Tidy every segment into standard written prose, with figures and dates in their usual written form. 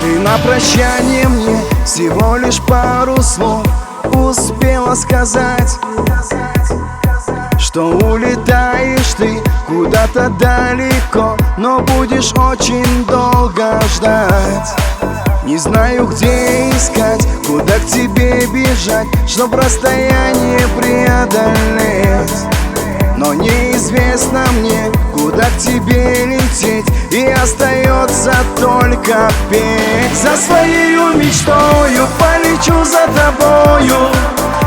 И на прощание мне всего лишь пару слов успела сказать, что улетаешь ты куда-то далеко, но будешь очень долго ждать. Не знаю, где искать, куда к тебе бежать, чтоб расстояние преодолеть. Но неизвестно мне, куда к тебе лететь, и остается только петь. За своею мечтою полечу за тобою,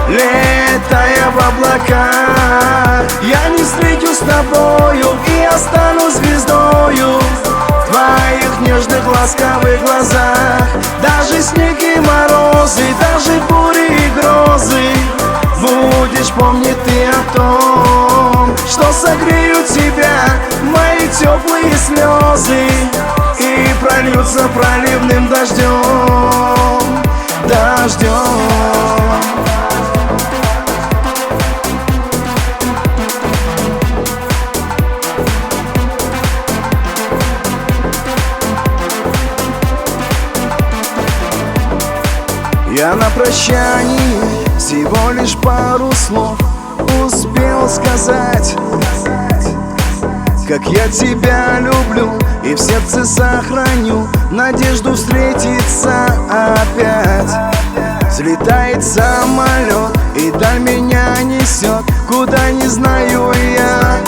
летая в облаках. Я не встречусь с тобою и останусь звездою в твоих нежных ласковых глазах. Даже снег и морозы, даже бури и грозы, будешь помнить ты о том, что согреют тебя мои теплые слезы и прольются проливным дождем, дождем. Я на прощании всего лишь пару слов успел сказать, как я тебя люблю и в сердце сохраню надежду встретиться опять. Взлетает самолет и даль меня несет, куда не знаю я.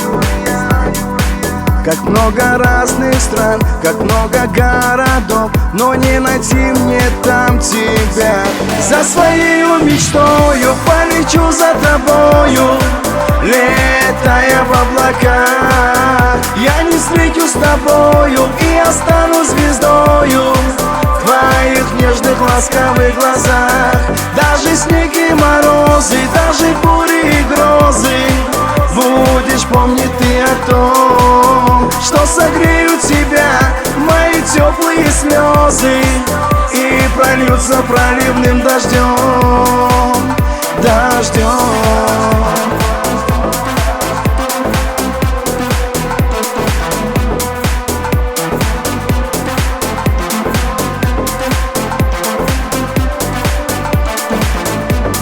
Как много разных стран, как много городов, но не найти мне там тебя. За своею мечтою полечу за тобою, летая в облаках. Я не встречусь с тобою и останусь звездою в твоих нежных ласковых глазах. Даже снег и морозы, даже бури и грозы, будешь помнить ты о том, что согреют тебя мои теплые слезы и прольются проливным дождем, дождем.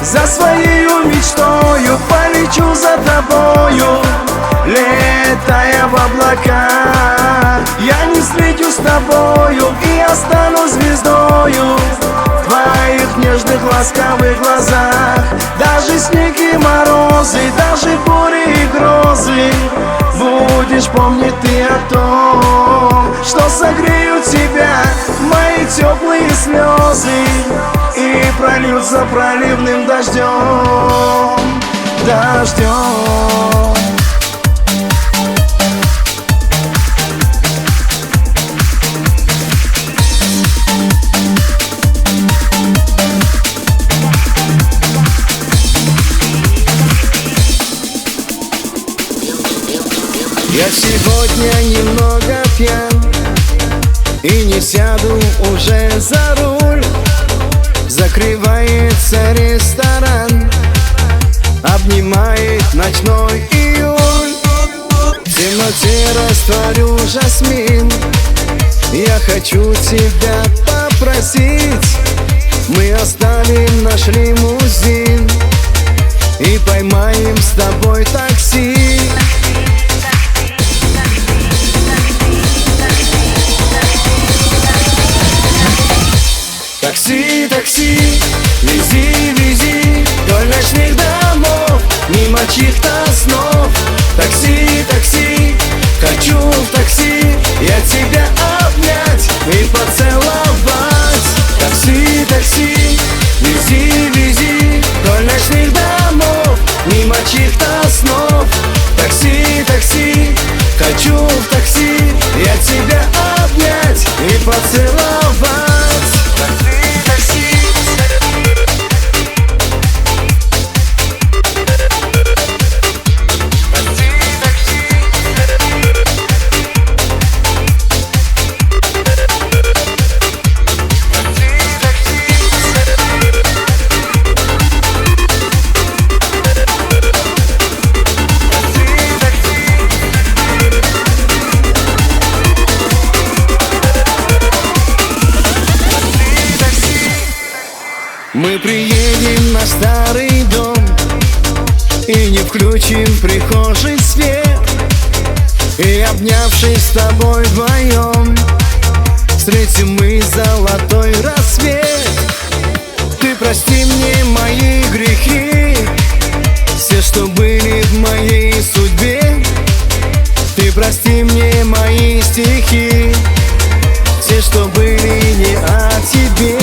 За своею мечтою полечу за тобою, летая в облаках. Я не встречусь с тобою и останусь звездою в твоих нежных ласковых глазах. Даже снег и морозы, даже бури и грозы, будешь помнить ты о том, что согреют тебя мои теплые слезы и прольются проливным дождем, дождем. Я сегодня немного пьян и не сяду уже за руль. Закрывается ресторан, обнимает ночной июль. В темноте растворю жасмин, я хочу тебя попросить. Мы оставим наш лимузин и поймаем с тобой такси. Такси, такси, вези, вези вдоль ночных домов, мимо чьих-то снов. Такси, такси, хочу в такси я тебя обнять и поцеловать. Такси, такси, вези, вези вдоль ночных домов, мимо чьих-то снов. Такси, такси, хочу в такси я тебя обнять и поцеловать. Мы приедем на старый дом и не включим в прихожий свет, и, обнявшись с тобой вдвоем, встретим мы золотой рассвет. Ты прости мне мои грехи, все, что были в моей судьбе. Ты прости мне мои стихи, все, что были не о тебе.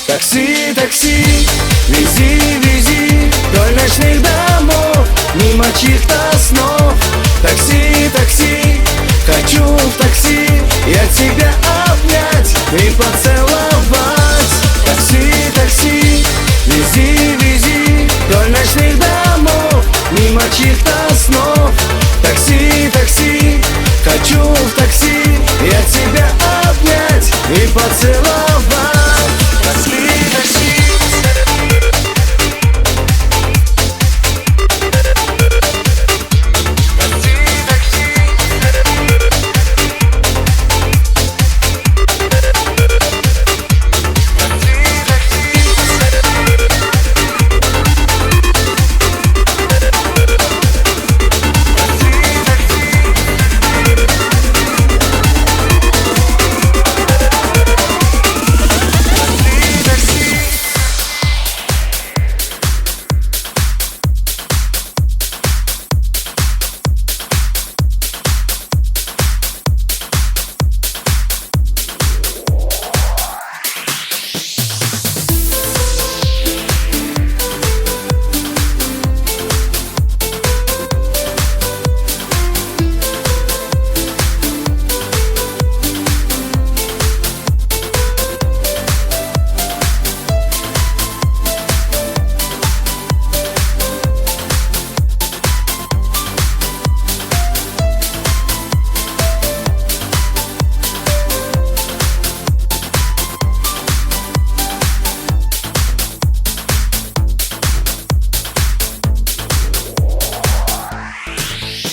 Такси, такси, вези, вези вдоль ночных домов, мимо чьих-то снов. Такси, такси, хочу в такси я тебя обнять и поцеловать. Такси, такси, вези, вези вдоль ночных домов, мимо чьих-то снов. Такси, такси, хочу в такси я тебя обнять и поцеловать. Такси, такси.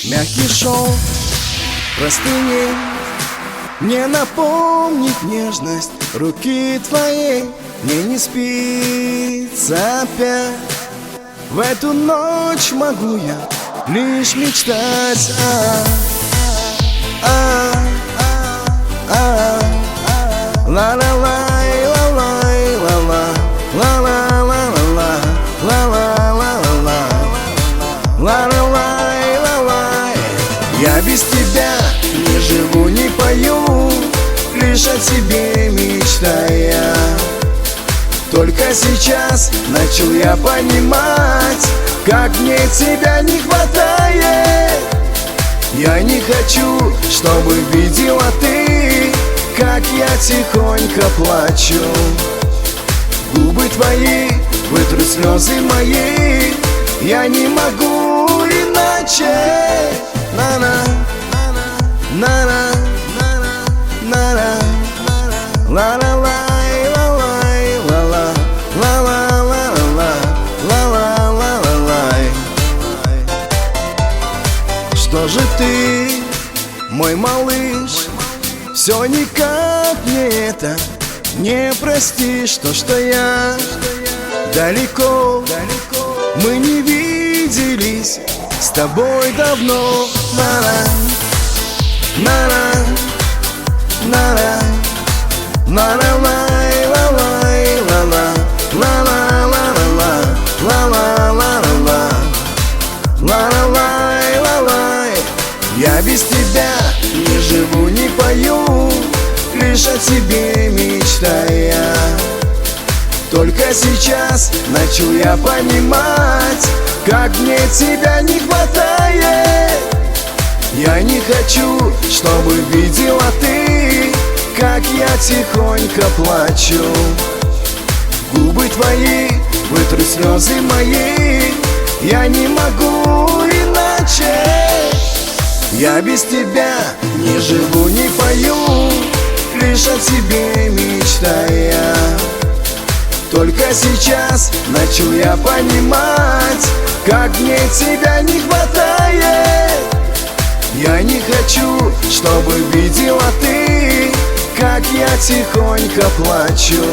Мягкий шелк простыни мне напомнит нежность руки твоей. Мне не спится опять, в эту ночь могу я лишь мечтать. Ла-ла-лай, ла-лай, ла-ла, ла-ла-ла-ла-ла, ла-ла-ла-ла-ла, ла-ла-лай, ла-лай. Я без тебя не живу, не пою, лишь о тебе мечтая. Только сейчас начал я понимать, как мне тебя не хватает. Я не хочу, чтобы видела ты, как я тихонько плачу. Губы твои вытрут слезы мои, я не могу иначе. На-на, на-на, на-на, ла-ла-лай, ла-лай, ла-ла, ла-ла-ла-ла, ла-ла-ла-ла-лай. Что же ты, мой малыш, все никак мне это не простишь? То, что я далеко, мы не виделись с тобой давно. На-на, на-на, на-на-лай, ла-лай, ла-ла, ла-ла-ла-ла-ла, ла-ла-ла-ла-ла, ла-ла-лай, ла-лай. Я без тебя не живу, не пою, лишь о тебе мечтая. Только сейчас начал я понимать, как мне тебя не хватает. Я не хочу, чтобы видела ты, как я тихонько плачу. Губы твои вытрут слезы мои, я не могу иначе. Я без тебя не живу, не пою, лишь о тебе мечтая. Только сейчас начал я понимать, как мне тебя не хватает. Я не хочу, чтобы видела ты, как я тихонько плачу.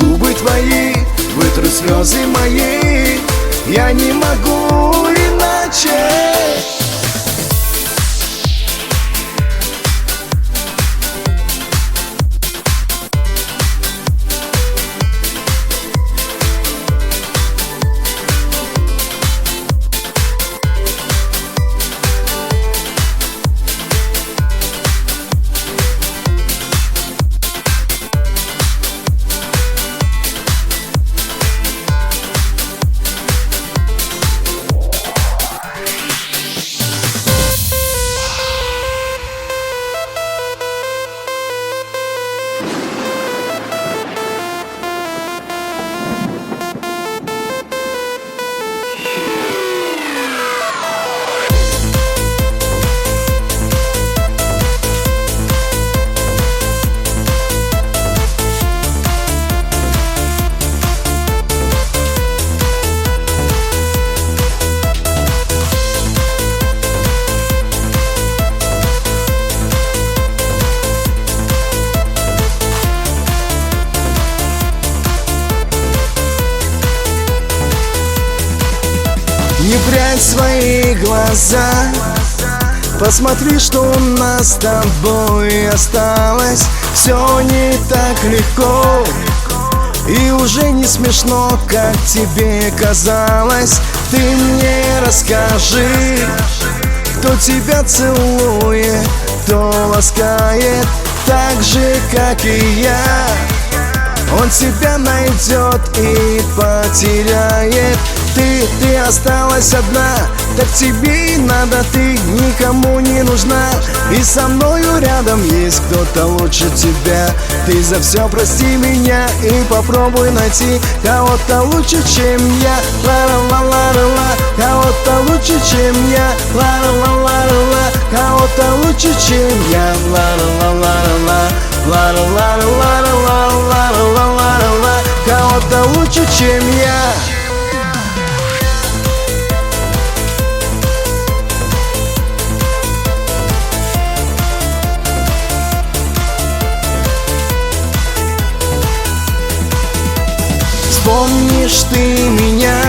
Губы твои вытрут слезы мои, я не могу иначе. Не прячь свои глаза, посмотри, что у нас с тобой осталось. Все не так легко и уже не смешно, как тебе казалось. Ты мне расскажи, кто тебя целует, кто ласкает так же, как и я. Он тебя найдет и потеряет. Ты осталась одна, так тебе и надо, ты никому не нужна. И со мною рядом есть кто-то лучше тебя. Ты за все прости меня и попробуй найти кого-то лучше, чем я. Ла-ла-ла-ла-ла, кого-то лучше, чем я. Ла-ла-ла-ла-ла, кого-то лучше, чем я. Ла-ла-ла-ла-ла, ла-ла-ла-ла-ла-ла-ла-ла-ла, кого-то лучше, чем я. Вспомнишь ты меня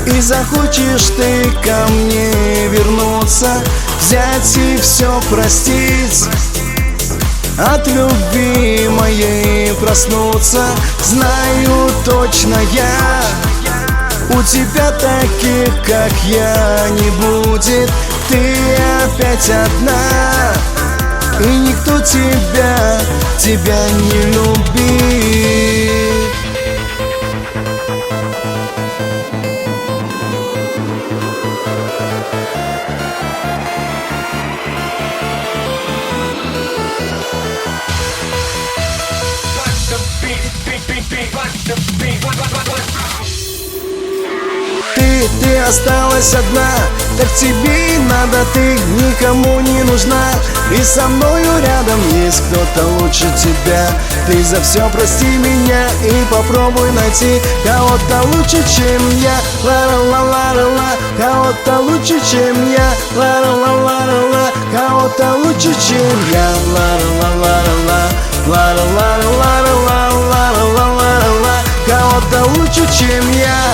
и захочешь ты ко мне вернуться, взять и все простить, от любви моей проснуться. Знаю точно я, у тебя таких, как я, не будет. Ты опять одна, и никто тебя не любит. Ты осталась одна, так тебе и надо, ты никому не нужна. И со мною рядом есть кто-то лучше тебя. Ты за все прости меня и попробуй найти кого-то лучше, чем я. Ла-ла-ла-ла-ла, кого-то лучше, чем я. Ла-ла-ла-ла-ла, кого-то лучше, чем я. Ла-ла-ла-ла-ла, ла-ла-ла-ла-ла-ла-ла-ла-ла, кого-то лучше, чем я.